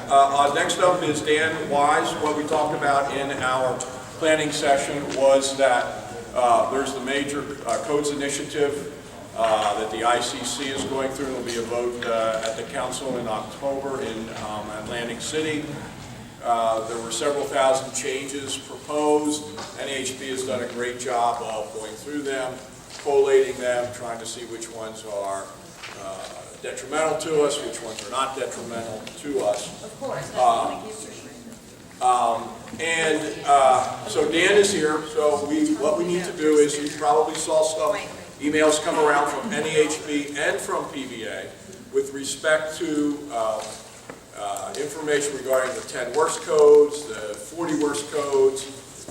Next up is Dan Wise. What we talked about in our planning session was that there's the major codes initiative that the ICC is going through. There will be a vote at the council in October in Atlantic City. There were several thousand changes proposed. NAHB has done a great job of going through them, collating them, trying to see which ones are detrimental to us, which ones are not detrimental to us. Of course. So Dan is here. So what we need to do is, you probably saw some emails come around from NAHB and from PBA with respect to information regarding the 10 worst codes, the 40 worst codes,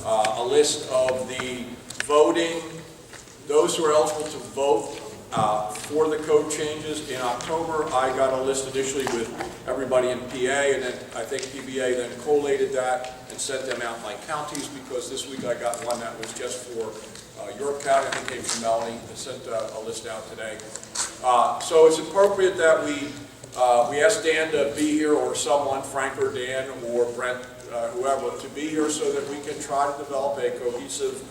a list of the voting, those who are eligible to vote for the code changes in October. I got a list initially with everybody in PA, and then I think PBA then collated that and sent them out like counties, because this week I got one that was just for York County. I think it came from Melanie. I sent a list out today. So it's appropriate that we ask Dan to be here, or someone, Frank or Dan or Brent, whoever, to be here so that we can try to develop a cohesive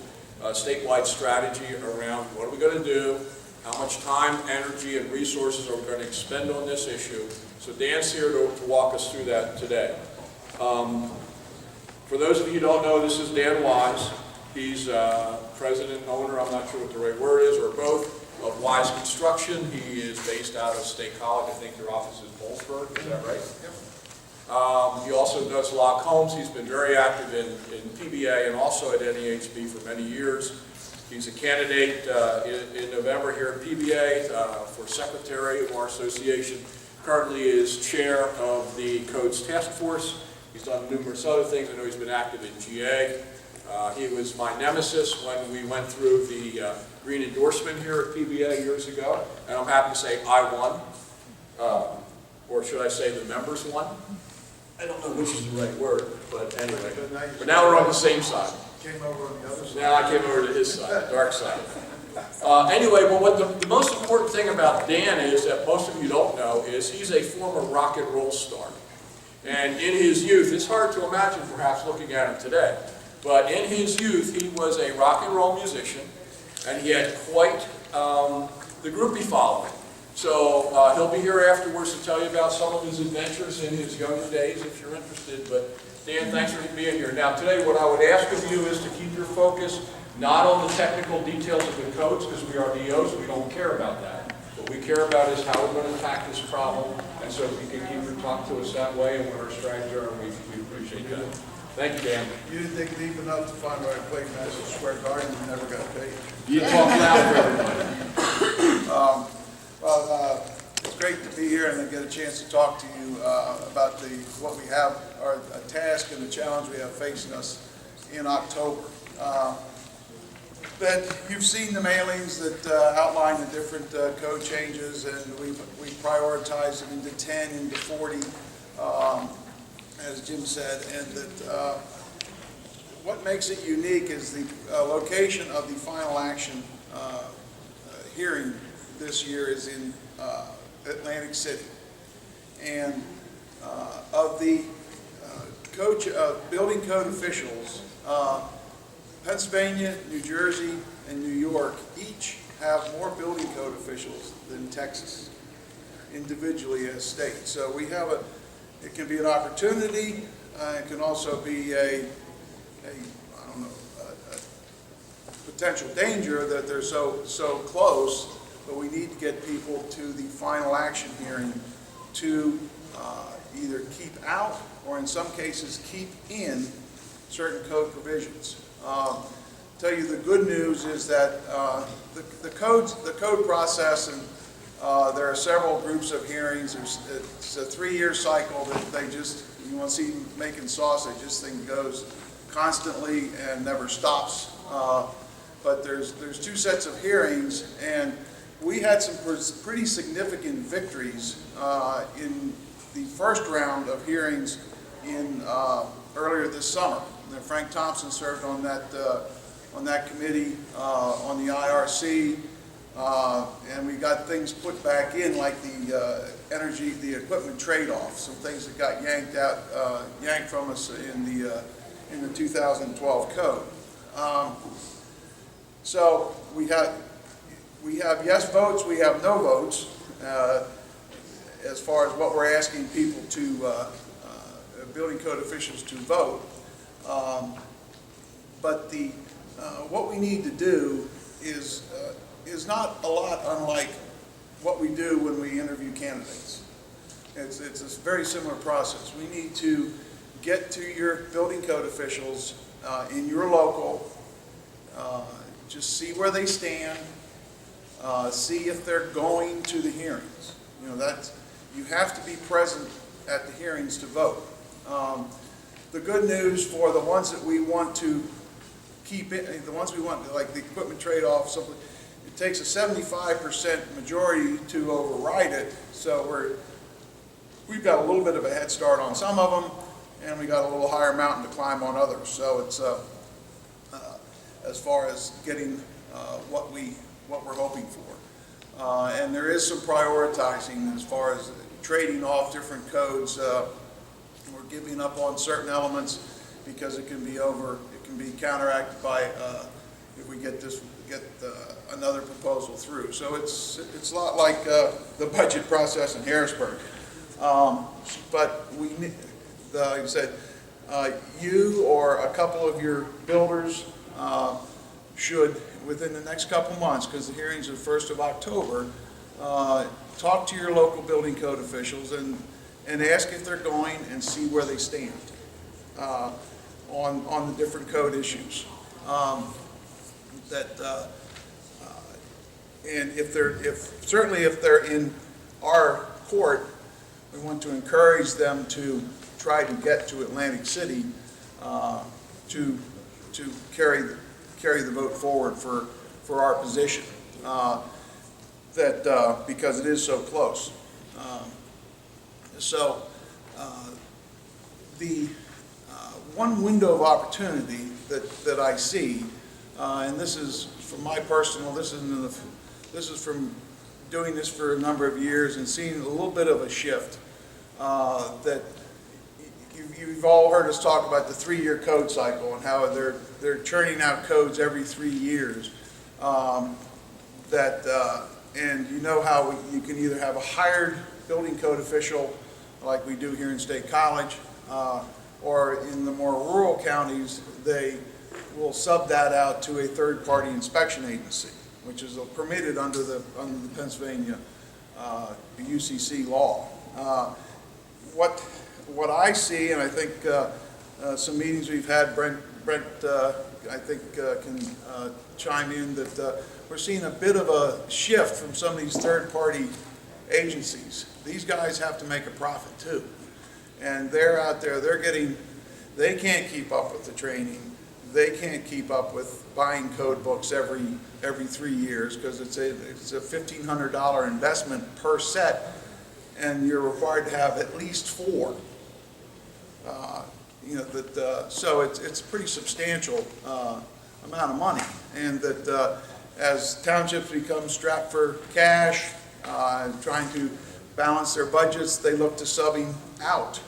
statewide strategy around what are we going to do, how much time, energy, and resources are we going to expend on this issue. So Dan's here to walk us through that today. For those of you who don't know, this is Dan Wise. He's president and owner, I'm not sure what the right word is, or both, of Wise Construction. He is based out of State College. I think their office is Bollesburg, is that right? Yep. He also does lock homes. He's been very active in PBA and also at NAHB for many years. He's a candidate in November here at PBA for secretary of our association. Currently is chair of the Codes Task Force. He's done numerous other things. I know he's been active in GA. He was my nemesis when we went through the green endorsement here at PBA years ago, and I'm happy to say I won, or should I say the members won? I don't know which is the right word, but anyway. But now we're on the same side. Came over on the other side. Now I came over to his side, the dark side. Anyway, well, what the most important thing about Dan is, that most of you don't know, is he's a former rock and roll star. And in his youth, it's hard to imagine perhaps looking at him today, but in his youth he was a rock and roll musician, and he had quite the groupie following. So he'll be here afterwards to tell you about some of his adventures in his younger days if you're interested. But Dan, thanks for being here. Now today what I would ask of you is to keep your focus not on the technical details of the codes, because we are DOs, we don't care about that. What we care about is how we're going to attack this problem, and so if you can keep your talk to us that way and what our strategy are, we appreciate that. Thank you, Dan. You didn't dig deep enough to find where I played Madison Square Garden and never got paid. You talk loud for everybody. It's great to be here and to get a chance to talk to you about what we have, our task and the challenge we have facing us in October. But you've seen the mailings that outline the different code changes, and we prioritize them into 10, into 40, as Jim said, and that what makes it unique is the location of the final action hearing this year is in Atlantic City. And of the building code officials, Pennsylvania, New Jersey, and New York each have more building code officials than Texas, individually as states. So we have it can be an opportunity, it can also be a potential danger that they're so close, but we need to get people to the final action hearing to either keep out or in some cases keep in certain code provisions. Tell you the good news is that the code process, and there are several groups of hearings. It's a 3-year cycle that you want to see making sausage. This thing goes constantly and never stops. But there's 2 sets of hearings, and we had some pretty significant victories in the first round of hearings earlier this summer. And Frank Thompson served on that committee on the IRC. And we got things put back in like the the equipment trade-off, some things that got yanked from us in the 2012 code. So we have yes votes, we have no votes as far as what we're asking people to, building code officials to vote. But what we need to do is not a lot unlike what we do when we interview candidates. It's a very similar process. We need to get to your building code officials in your local, just see where they stand, see if they're going to the hearings. You know, you have to be present at the hearings to vote. The good news for the ones that we want to keep it, the ones we want, like the equipment trade-off, something, it takes a 75% majority to override it. So we've got a little bit of a head start on some of them, and we got a little higher mountain to climb on others. So it's as far as getting what we're hoping for, and there is some prioritizing as far as trading off different codes. We're giving up on certain elements because it can be counteracted by if we get another proposal through. So it's a lot like the budget process in Harrisburg. But like I said, you or a couple of your builders should, within the next couple months, because the hearings are the 1st of October, talk to your local building code officials and ask if they're going and see where they stand on the different code issues. And certainly if they're in our court, we want to encourage them to try to get to Atlantic City to carry the vote forward for our position, because it is so close. The one window of opportunity that I see, and this is from my personal, this is from doing this for a number of years and seeing a little bit of a shift, that you've all heard us talk about the 3-year code cycle and how they're churning out codes every 3 years. And you know how you can either have a hired building code official like we do here in State College, or in the more rural counties, they will sub that out to a third-party inspection agency, which is permitted under the Pennsylvania UCC law. What I see, and I think some meetings we've had, Brent I think can chime in, that we're seeing a bit of a shift from some of these third-party agencies. These guys have to make a profit too, and they're out there. They can't keep up with the training. They can't keep up with buying code books every 3 years, because it's a $1,500 investment per set, and you're required to have at least 4. So it's a pretty substantial amount of money, and that as townships become strapped for cash, trying to balance their budgets, they look to subbing out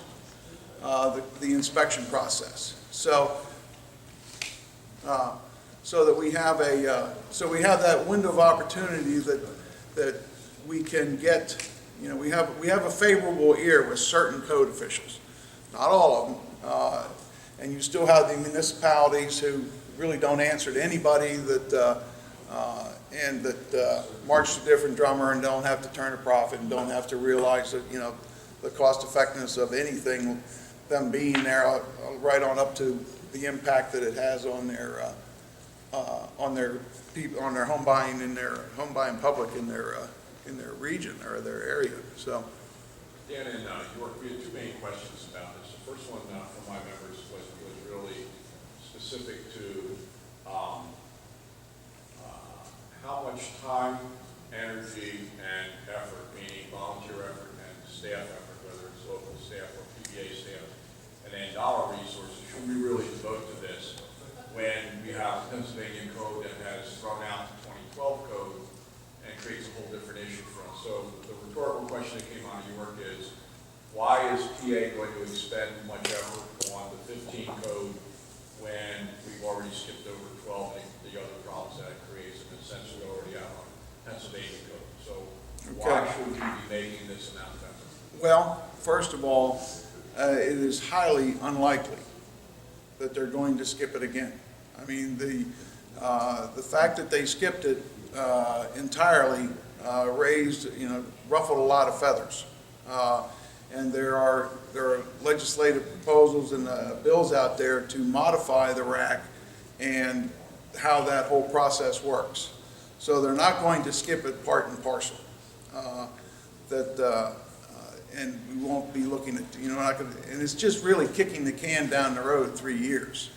the inspection process. So that we have that window of opportunity that we can get. We have a favorable ear with certain code officials, not all of them, and you still have the municipalities who really don't answer to anybody, that march to a different drummer and don't have to turn a profit and don't have to realize that the cost effectiveness of anything, them being there, right on up to the impact that it has on their people, on their home buying, in their home buying public in their region or their area. So, Dan and York, we had 2 main questions about this. The first one from my members was really specific to how much time, energy, and effort, meaning volunteer effort and staff effort, whether it's local staff or PBA staff, and then dollar resources, should we really devote to this when we have the Pennsylvania code that has thrown out the 2012 code expend much effort on the 15 code when we've already skipped over 12 and the other problems that it creates and essentially already out on Pennsylvania code. So why Okay. should we be making this amount of effort? Well, first of all, it is highly unlikely that they're going to skip it again. I mean, the fact that they skipped it entirely raised, ruffled a lot of feathers. And there are legislative proposals and bills out there to modify the RAC and how that whole process works. So they're not going to skip it part and parcel. And we won't be looking at, and it's just really kicking the can down the road 3 years.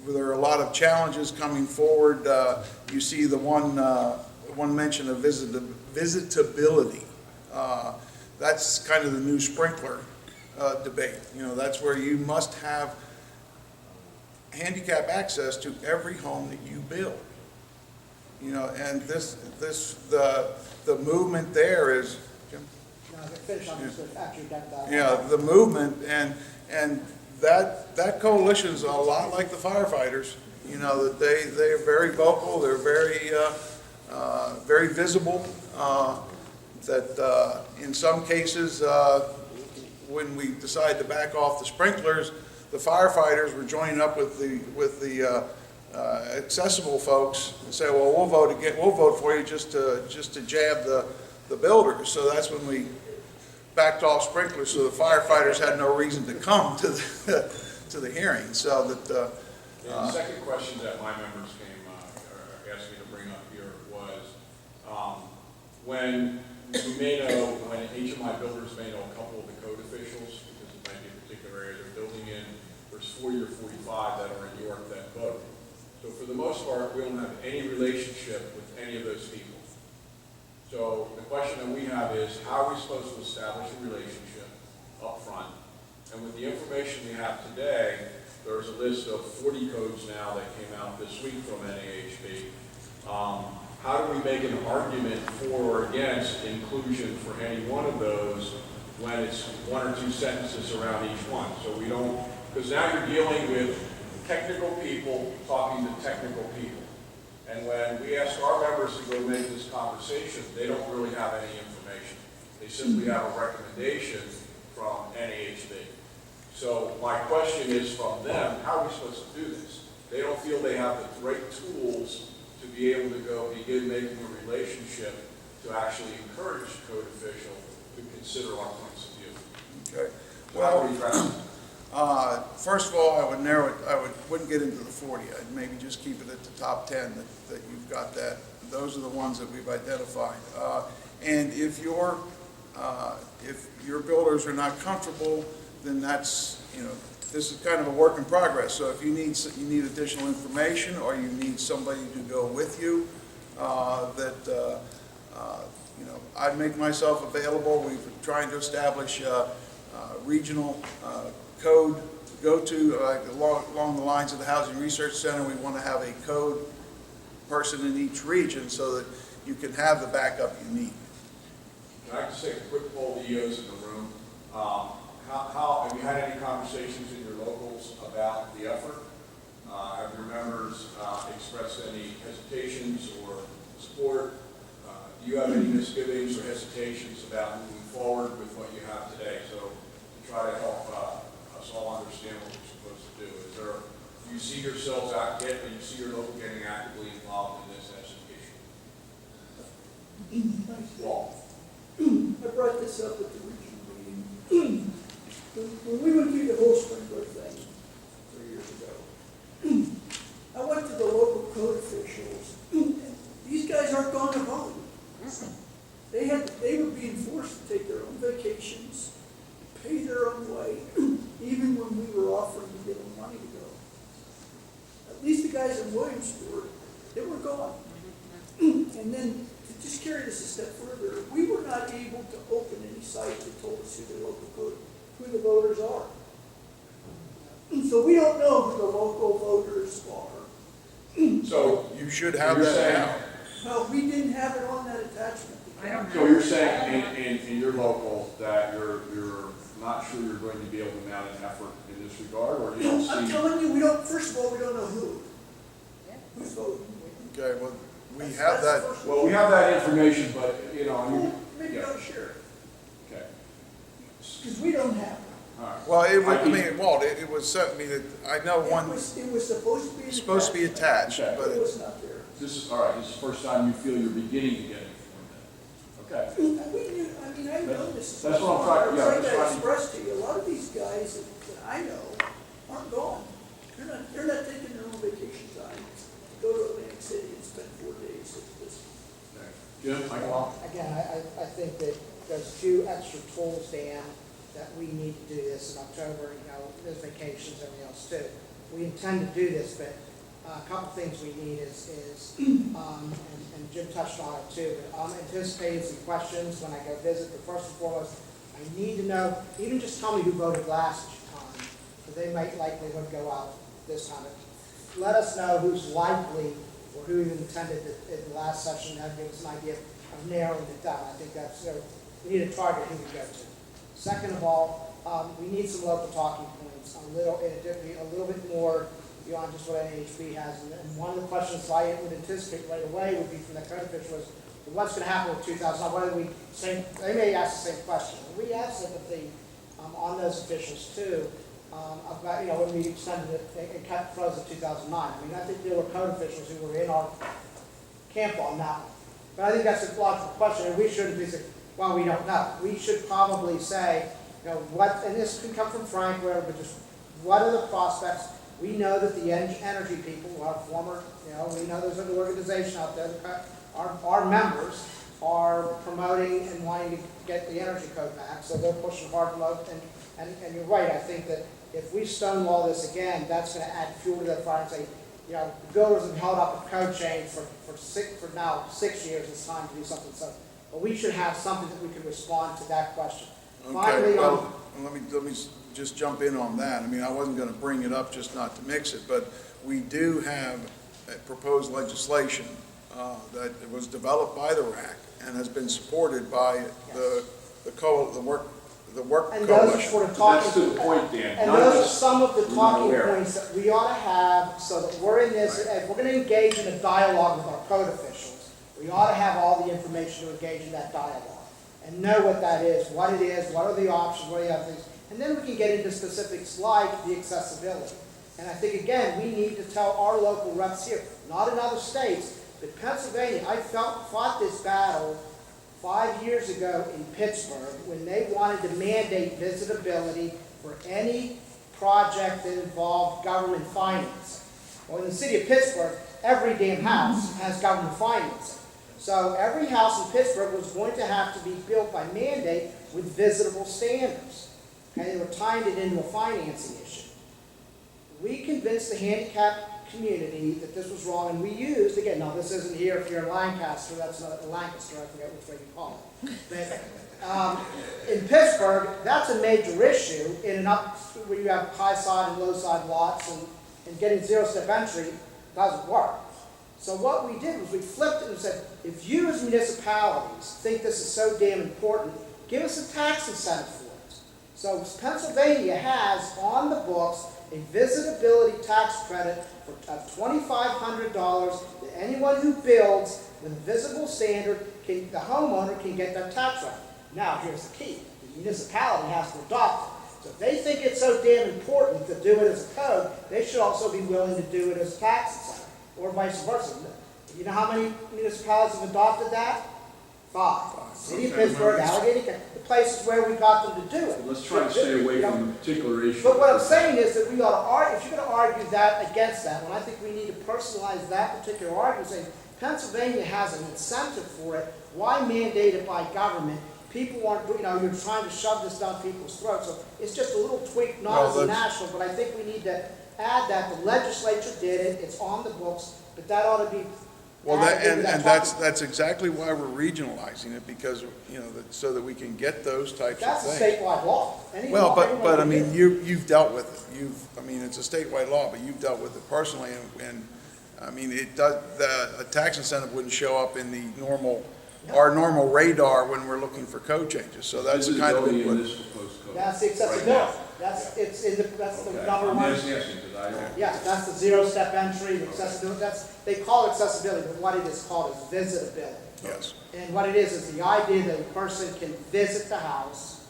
There are a lot of challenges coming forward. You see the one mention of visitability. That's kind of the new sprinkler debate. That's where you must have handicap access to every home that you build. And the movement there is, Jim? No, finish on this, actually, Yeah, the movement and that coalition's a lot like the firefighters. That they are very vocal, they're very visible. That in some cases, when we decide to back off the sprinklers, the firefighters were joining up with the accessible folks and say, well, we'll vote for you just to jab the builders. So that's when we backed off sprinklers, so the firefighters had no reason to come to the hearing. So that. The second question that my members asked me to bring up here was when each of my builders may know a couple of the code officials, because it might be a particular area they're building in. There's 40 or 45 that are in York that vote. So for the most part, we don't have any relationship with any of those people. So the question that we have is, how are we supposed to establish a relationship up front? And with the information we have today, there's a list of 40 codes now that came out this week from NAHB. How do we make an argument for or against inclusion for any one of those when it's one or two sentences around each one? So we don't, because now you're dealing with technical people talking to technical people. And when we ask our members to go make this conversation, they don't really have any information. They simply have a recommendation from NAHB. So my question is from them, how are we supposed to do this? They don't feel they have the right tools to be able to go begin making a relationship to actually encourage the code official to consider our points of view. Okay. So how do we address it? First of all, I would narrow it. Wouldn't get into the 40. I'd maybe just keep it at the top 10 that you've got that. Those are the ones that we've identified. And if your builders are not comfortable, then that's, this is kind of a work in progress. So if you need additional information or you need somebody to go with you, I'd make myself available. We've been trying to establish regional code to go to, along the lines of the Housing Research Center. We want to have a code person in each region so that you can have the backup you need. Can I just take a quick poll of the EOs in the room? Have you had any conversations in your locals about the effort? Have your members expressed any hesitations or support? Do you have any misgivings or hesitations about moving forward with what you have today? So to try to help us all understand what we're supposed to do. Do you see yourselves do you see your local getting actively involved in this education? Well, I brought this up at the regional meeting. When we went through the whole sprinkler thing 3 years ago, I went to the local code officials, and these guys aren't going to vote. They were being forced to take their own vacations, pay their own way, even when we were offering to give them money to go. At least the guys in Williamsport, they were gone. And then to just carry this a step further, we were not able to open any site that told us who the voters are. So we don't know who the local voters are. so You should have you're that saying- now. No, we didn't have it on that attachment. I don't So know. you're saying in your local that you're not sure you're going to be able to mount an effort in this regard, or you don't I'm see? telling you, we don't, first of all, we don't know who's voting. Okay, well, we have that, Well, we have that information, but, I Well, mean, maybe yeah, don't share it, okay, because we don't have it. all right. well, I mean, Walt, it was, I mean, I know one, It was supposed to be. supposed to be attached, Okay. but But it it, was not there. This is, all right, this is the first time you feel you're beginning to get informed then. Okay. We knew, I mean, I know this is. That's what I'm trying- yeah, I'm that's trying to trying to- express to you, a lot of these guys that I know aren't gone. They're not taking their own vacation time to go to Atlantic City and spend 4 days at this. Jim, Michael? Again, I think that there's a few extra tools, Dan, that we need to do this in October, there's vacations, everything else too. We intend to do this, but a couple things we need is and Jim touched on it too, but I'm anticipating some questions when I go visit, but first and foremost, I need to know, even just tell me who voted last time, because they might likely would go out this time. Let us know who's likely, or who even attended in the last session, that gives us an idea of narrowing it down. I think that's, we need a target who we go to. Second of all, we need some local talking points, a little bit more beyond just what NHB has. And one of the questions I would anticipate right away would be from the code official was, what's going to happen with 2009? Whether they may ask the same question. We have sympathy on those officials too, about, when we extended it and kept frozen 2009. I mean, I think there were code officials who were in our camp on that one. But I think that's a logical question, and we shouldn't be saying, well, we don't know. We should probably say, what, and this can come from Frank, whatever, but just what are the prospects? We know that the energy people, our former, we know there's an organization out there, that our members are promoting and wanting to get the energy code back, so they're pushing hard to promote, and you're right, I think that if we stonewall this again, that's going to add fuel to that fire and say, the builders have held up a code change for now 6 years, it's time to do something. So, but we should have something that we can respond to that question. okay, Finally, well, let me just jump in on that. I mean, I wasn't gonna bring it up just not to mix it, but we do have a proposed legislation, that was developed by the RAC and has been supported by the work and those are coalition. sort of That's talking. to the point, Dan. And Not those are just- some of the we're not talking aware. points that we ought to have so that we're in this, if we're going to engage in a dialogue with our code officials, we ought to have all the information to engage in that dialogue and know what that is, what it is, what are the options, what are the other things. And then we can get into specifics like the accessibility. And I think, again, we need to tell our local reps here, not in other states, but Pennsylvania, I fought this battle 5 years ago in Pittsburgh when they wanted to mandate visitability for any project that involved government financing. Well, in the city of Pittsburgh, every damn house has government financing. So every house in Pittsburgh was going to have to be built by mandate with visitable standards. And they were tying it into a financing issue. We convinced the handicapped community that this was wrong, and we used, again, now this isn't here if you're in Lancaster, that's not Lancaster, I forget which way you call it. But in Pittsburgh, that's a major issue where you have high side and low side lots, and getting zero-step entry doesn't work. So what we did was we flipped it and said, if you as municipalities think this is so damn important, give us a tax incentive for it. So Pennsylvania has on the books a visitability tax credit for $2,500 that anyone who builds with a visible standard, the homeowner can get their tax credit. Now, here's the key. The municipality has to adopt it. So if they think it's so damn important to do it as a code, they should also be willing to do it as a tax incentive, or vice versa. You know how many municipalities have adopted that? 5. City of Pittsburgh, Allegheny County, the places where we got them to do it. Let's try to stay away from the particular issue. But what I'm saying is that we ought to argue, if you're going to argue that against that, when I think we need to personalize that particular argument, saying Pennsylvania has an incentive for it, why mandate it by government? People aren't, you're trying to shove this down people's throats. So it's just a little tweak, not as a national, but I think we need to add that. The legislature did it, it's on the books, but that ought to be. Well, that's exactly why we're regionalizing it, because, so that we can get those types of That's a things. statewide law. Well, but I mean, you've dealt with it. It's a statewide law, but you've dealt with it personally, and I mean, it does, a tax incentive wouldn't show up in the normal our normal radar when we're looking for code changes, so that's the kind of Visibility in input. this proposed code. That's the Right now. accessibility. That's the Okay. number I'm one. just asking, because I. Yeah, that's the zero-step entry, the accessibility, they call it accessibility, but what it is called is visitability. Yes. And what it is the idea that a person can visit the house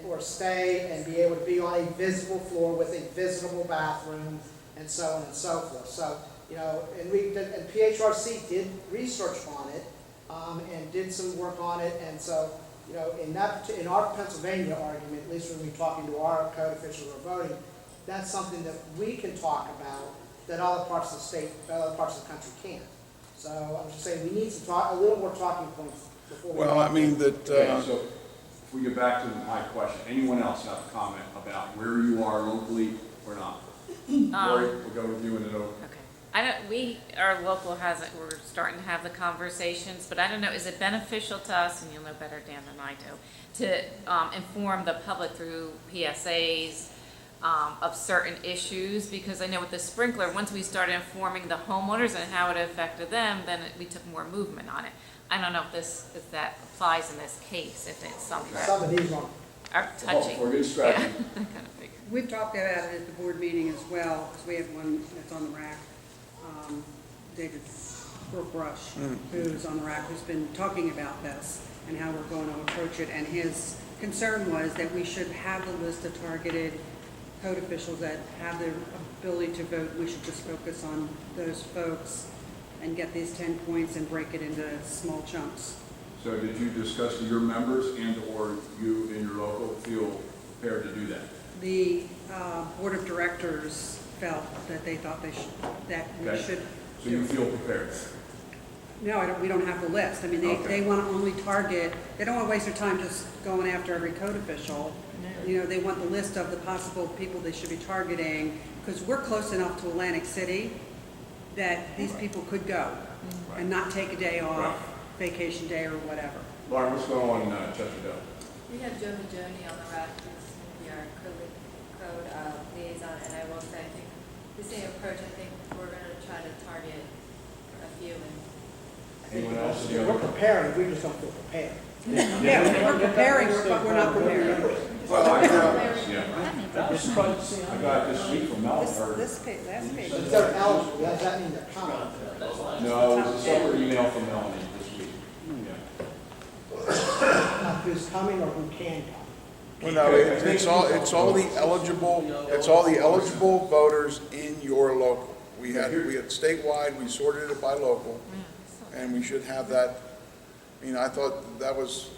or stay and be able to be on a visible floor with a visitable bathroom and so on and so forth. So, and PHRC did research on it, and did some work on it, and so, in our Pennsylvania argument, at least when we're talking to our code officials who are voting, that's something that we can talk about that other parts of the state, other parts of the country can't. So I'm just saying, we need to talk, a little more talking points before we. Well, I mean, that, Okay, so if we get back to my question, anyone else have a comment about where you are locally or not? Lori, we'll go with you and then over. Okay. Our local we're starting to have the conversations, but I don't know, is it beneficial to us, and you'll know better, Dan, than I do, to inform the public through PSAs of certain issues? Because I know with the sprinkler, once we started informing the homeowners and how it affected them, then we took more movement on it. I don't know if that applies in this case, if it's something Some that of these are. are touching. We're good strategy. Yeah, I kind of figured. We've talked about it at the board meeting as well, because we have one that's on the rack, David Brush, who's on the rack, who's been talking about this and how we're going to approach it. And his concern was that we should have the list of targeted code officials that have the ability to vote. We should just focus on those folks and get these 10 points and break it into small chunks. So did you discuss to your members and/or you in your local feel prepared to do that? The board of directors felt that they thought we Okay. should. So you feel prepared? No, we don't have the list. I mean, Okay. they want to only target, they don't want to waste their time just going after every code official. They want the list of the possible people they should be targeting, because we're close enough to Atlantic City that these people could go and not take a day off, Right. vacation day or whatever. Lauren, what's going on in Chesterfield? We have Joe Majoni on the rack, who's going to be our code liaison, and I will say, I think the same approach, I think we're going to try to target a few. Anyone else? Yeah, we're preparing, we just don't feel prepared. Yeah, we're preparing, but we're not prepared. Well, I got this week from Mel, or, Last page. If they're eligible, does that mean they're coming? no, it was a separate email from Melanie this week. Yeah. Not who's coming or who can come. well, no, it's all the eligible voters in your local. We had statewide, we sorted it by local, and we should have that. I mean, I thought that was,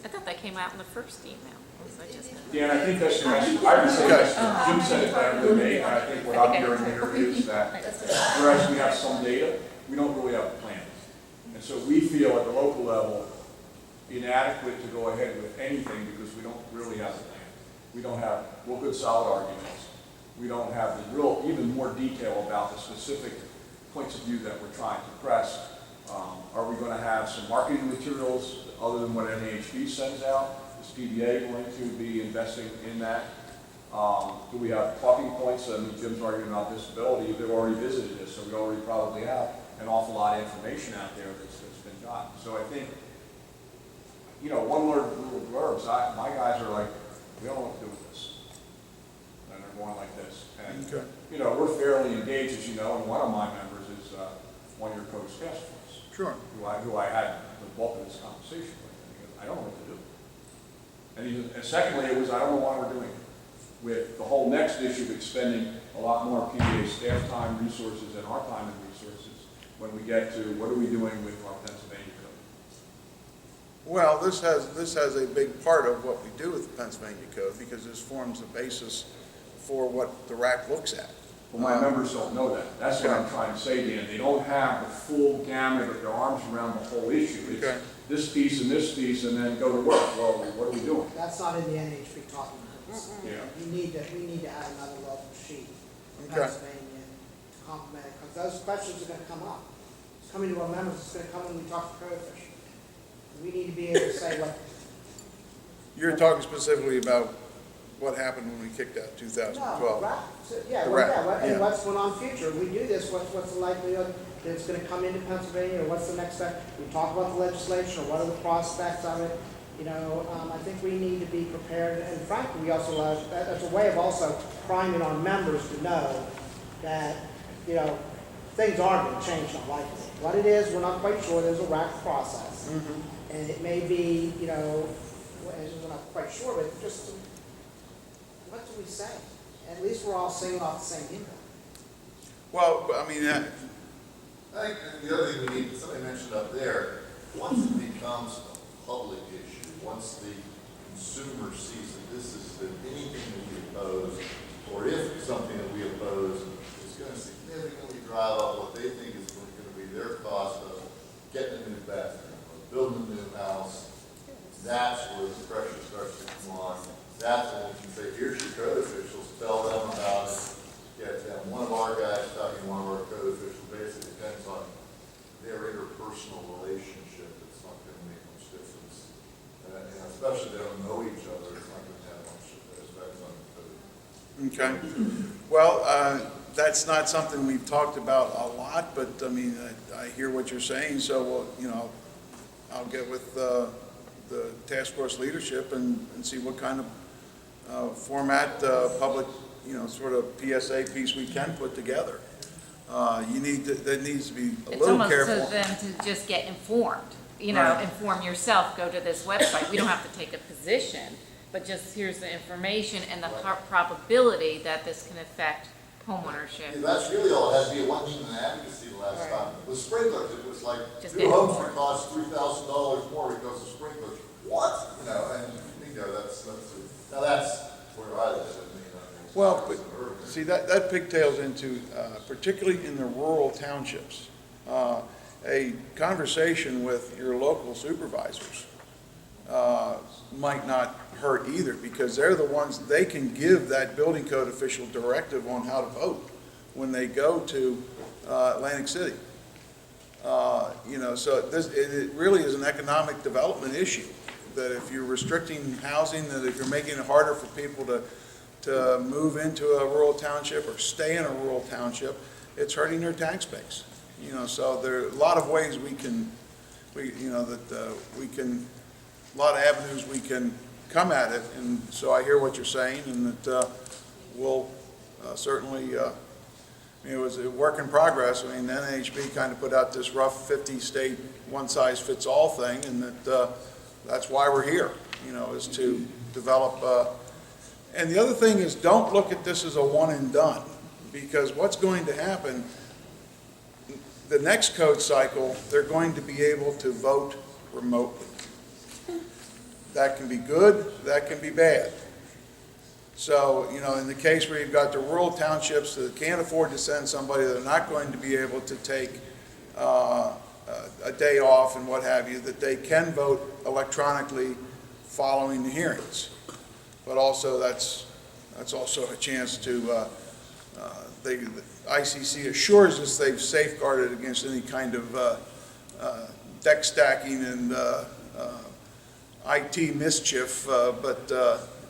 I thought that came out in the first email. Was I just? Dan, I think that's correct. I would say that Jim said it better than me, and I think what I'm hearing here is that whereas we have some data, we don't really have plans. And so we feel at the local level inadequate to go ahead with anything because we don't really have a plan. We don't have real good solid arguments. We don't have the real, even more detail about the specific points of view that we're trying to press. Are we going to have some marketing materials other than what NAHB sends out? Is PBA going to be investing in that? Do we have talking points? I mean, Jim's arguing about disability. They've already visited this, so we already probably have an awful lot of information out there that's been gotten. So I think, one word rule of verbs, my guys are like, we don't know what to do with this. And they're going like this. And, Okay. we're fairly engaged, as you know, and one of my members is one of your coach task force. sure. Who I had the bulk of this conversation with. And he goes, I don't know what to do. And secondly, it was, I don't know why we're doing it. With the whole next issue of spending a lot more PBA staff time, resources, and our time and resources when we get to what are we doing with our Pennsylvania code? Well, this has a big part of what we do with the Pennsylvania Code, because this forms the basis for what the RAC looks at. Well, my members don't know that. That's what I'm trying to say, Dan. They don't have the full gamut of their arms around the whole issue. It's Okay. this piece, and then go to work. Well, what are we doing? That's not in the NHB talking points. Yeah. We need to add another local sheet from Okay. Pennsylvania to complement it, because those questions are gonna come up. It's coming to our members, it's gonna come when we talk to code officials. We need to be able to say what, You're talking specifically about what happened when we kicked out 2012. no, right, so, yeah, The well, RAC, yeah, yeah. and what's going on future, we do this, what's the likelihood that's gonna come into Pennsylvania, or what's the next step? We talk about the legislation, or what are the prospects of it? You know, I think we need to be prepared, and frankly, we also, that's a way of also priming our members to know that, you know, things aren't gonna change on life. What it is, we're not quite sure, there's a RAC process. And it may be, you know, we're not quite sure, but just, what do we say? At least we're all singing off the same hymn. Well, I mean, I think the other thing we need, somebody mentioned up there, once it becomes a public issue, once the consumer sees that this is that anything that we oppose, or if something that we oppose is going to significantly drive up what they think is going to be their cost of getting a new bathroom, or building a new house, that's where the pressure starts to come on. That's when we can say, here's your code officials, tell them about it. Get them. One of our guys talking to one of our code officials, basically depends on their interpersonal relationship. It's not going to make much difference. And especially if they don't know each other, it's not going to have much effect on the code. okay. Well, that's not something we've talked about a lot, but I mean, I hear what you're saying, so, well, you know, I'll get with the task force leadership and see what kind of format, public, you know, sort of PSA piece we can put together. That needs to be a It's little almost careful. to them to just get informed, you know, Right. inform yourself, go to this website. We don't have to take a position, but just here's the information and the probability that this can affect homeownership. Yeah, that's really all it has to be. One thing in advocacy the last Right. time. With sprinklers, it was like, Just new get homes more. would cost $3,000 more because of sprinklers. What? You know, and you know, that's where I live. Well, but see, that pigtails into, particularly in the rural townships, a conversation with your local supervisors might not hurt either, because they're the ones, they can give that building code official directive on how to vote when they go to Atlantic City. You know, so it really is an economic development issue, that if you're restricting housing, that if you're making it harder for people to move into a rural township or stay in a rural township, it's hurting their tax base. You know, so there are a lot of ways we can, a lot of avenues we can come at it, and so I hear what you're saying, and that we'll certainly, I mean, it was a work in progress. I mean, the NHB kind of put out this rough 50-state one-size-fits-all thing, and that's why we're here, you know, is to develop. And the other thing is, don't look at this as a one and done, because what's going to happen, the next code cycle, they're going to be able to vote remotely. That can be good, that can be bad. So, you know, in the case where you've got the rural townships that can't afford to send somebody, they're not going to be able to take a day off and what have you, that they can vote electronically following the hearings. But also, that's also a chance to, the ICC assures us they've safeguarded against any kind of deck stacking and IT mischief, but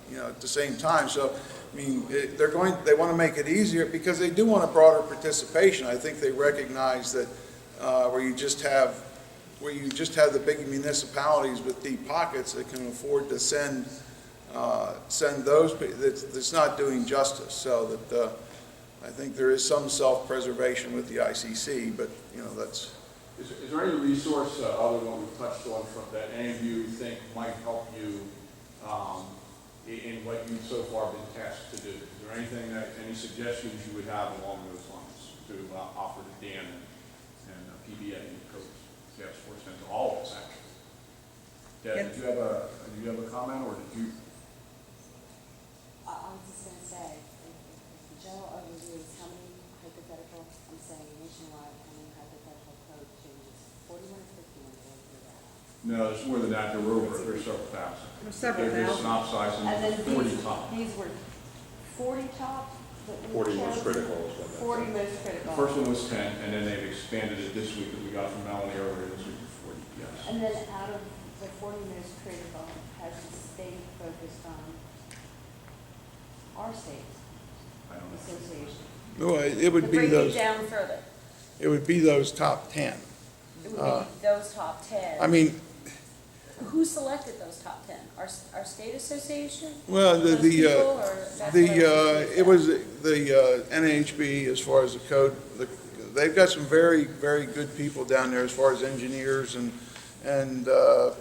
you know, at the same time. So, I mean, they want to make it easier because they do want a broader participation. I think they recognize that where you just have the big municipalities with deep pockets that can afford to send those, that's not doing justice. So that I think there is some self-preservation with the ICC, but you know, that's. Is there any resource other than what we've touched on that any of you think might help you in what you've so far been tasked to do? Is there anything any suggestions you would have along those lines to offer to Dan and PBA and Coach Task Force and to all of us actually? Deb, did you have a comment, or did you? I was just going to say, the general overview is how many hypothetical, I'm saying nationwide, how many hypothetical code changes? 41 or 51, did I hear that? No, there's more than that. There's several thousand. There's several They're thousand. synopsizing And then 40 top. these were 40 top? that we 40 most chose? critical is what that 40 said. most critical. The first one was 10, and then they've expanded it this week that we got from Melanie earlier this week to 40, yes. And then out of the 40 most critical, has the state focused on our state I don't know. association? No, it would To be break it those. down further. It would be those top 10. It would be those top 10. I mean, Who selected those top 10? Our state association? well, Those people, or that's what I it was the NHB as far as the code. They've got some very, very good people down there as far as engineers and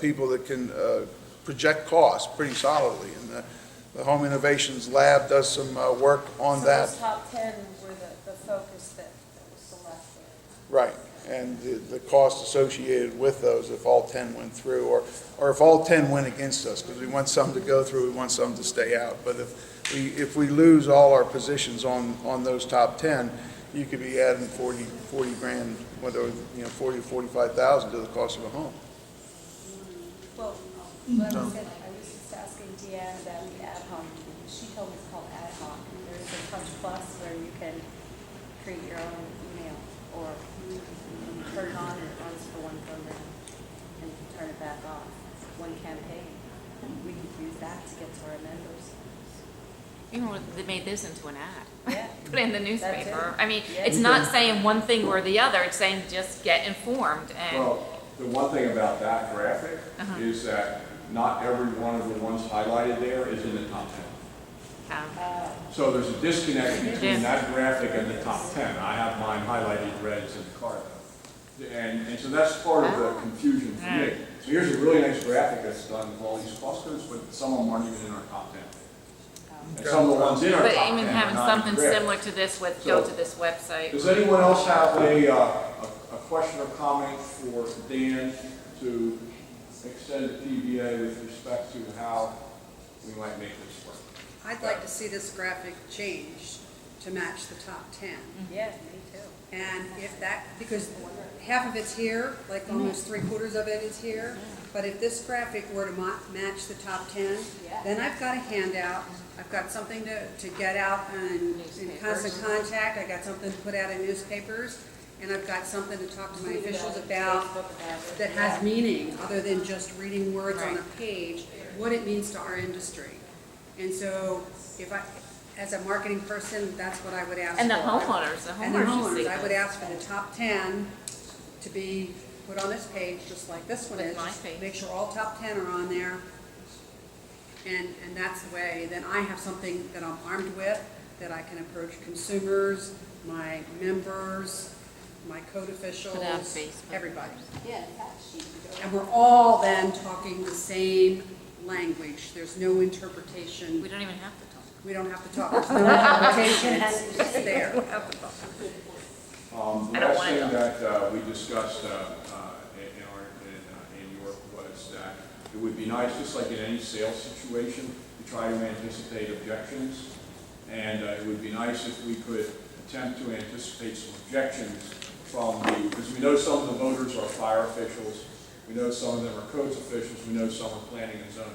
people that can project costs pretty solidly. And the Home Innovations Lab does some work on So that. those top 10 were the focus that was selected. Right, and the cost associated with those if all 10 went through, or if all 10 went against us, because we want some to go through, we want some to stay out. But if we lose all our positions on those top 10, you could be adding 40 grand, whether, 40 to 45,000 to the cost of a home. Well, what I was saying, I was just asking Deanne about the ad hoc. She told me it's called ad hoc. There's a Touch Plus where you can create your own email, or you turn it on and it runs for one program and turn it back off, one campaign. We could use that to get to our members. You know, they made this into an ad. Yeah. Put it in the newspaper. it. I mean, Yeah. it's not saying one thing or the other, it's saying just get informed and, Well, the one thing about that graphic is that not every one of the ones highlighted there is in the top 10. So there's a disconnect between that graphic and the top 10. I have mine highlighted red, it's in the card though. And so that's part of the confusion for me. So here's a really nice graphic that's done with all these clusters, but some of them aren't even in our top 10. And some of the ones in our but top 10 even are having not in the something graphic. similar to this with, go So- to this website. Does anyone else have a question or comment for Dan to extend the PBA with respect to how we might make this work? I'd like to see this graphic changed to match the top 10. Yeah, me too. And if that, because half of it's here, like almost 3/4 of it is here, but if this graphic were to match the top 10, then I've got a handout, I've got something to get out in constant contact, I got something to put out in newspapers, and I've got something to talk to my officials about that has meaning, other than just reading words on a page, what it means to our industry. And so, if I, as a marketing person, that's what I would ask for. And the homeowners should see I would this. ask for the top 10 to be put on this page, just like this one With is. my Just page. make sure all top 10 are on there. And that's the way, then I have something that I'm armed with, that I can approach consumers, my members, my code officials, Put it on Facebook. everybody. Yeah, in fact, she could go. And we're all then talking the same language. There's no interpretation. We don't even have to talk. We don't have to talk. There's no interpretation. It's there. The I don't last wanna thing know. that we discussed in York was that it would be nice, just like in any sales situation, to try to anticipate objections. And it would be nice if we could attempt to anticipate some objections from because we know some of the voters are fire officials, we know some of them are codes officials, we know some are planning and zoning.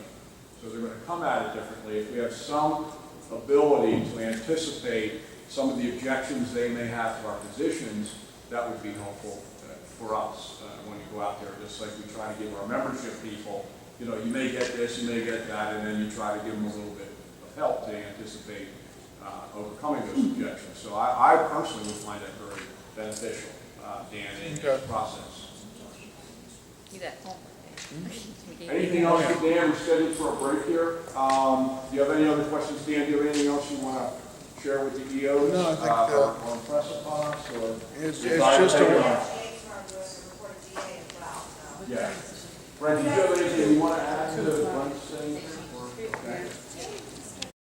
So they're going to come at it differently. If we have some ability to anticipate some of the objections they may have to our positions, that would be helpful for us when you go out there, just like we try to give our membership people, you may get this, you may get that, and then you try to give them a little bit of help to anticipate overcoming those objections. So I personally would find that very beneficial, Dan, in this process. Do that homework. Anything else for Dan? We're scheduled for a break here. Do you have any other questions, Dan? Do you have anything else you want to share with the EOs? No, I think, or impress upon us, or? It's desire just to a- take on? Yeah. Brent, do you have anything you want to add to what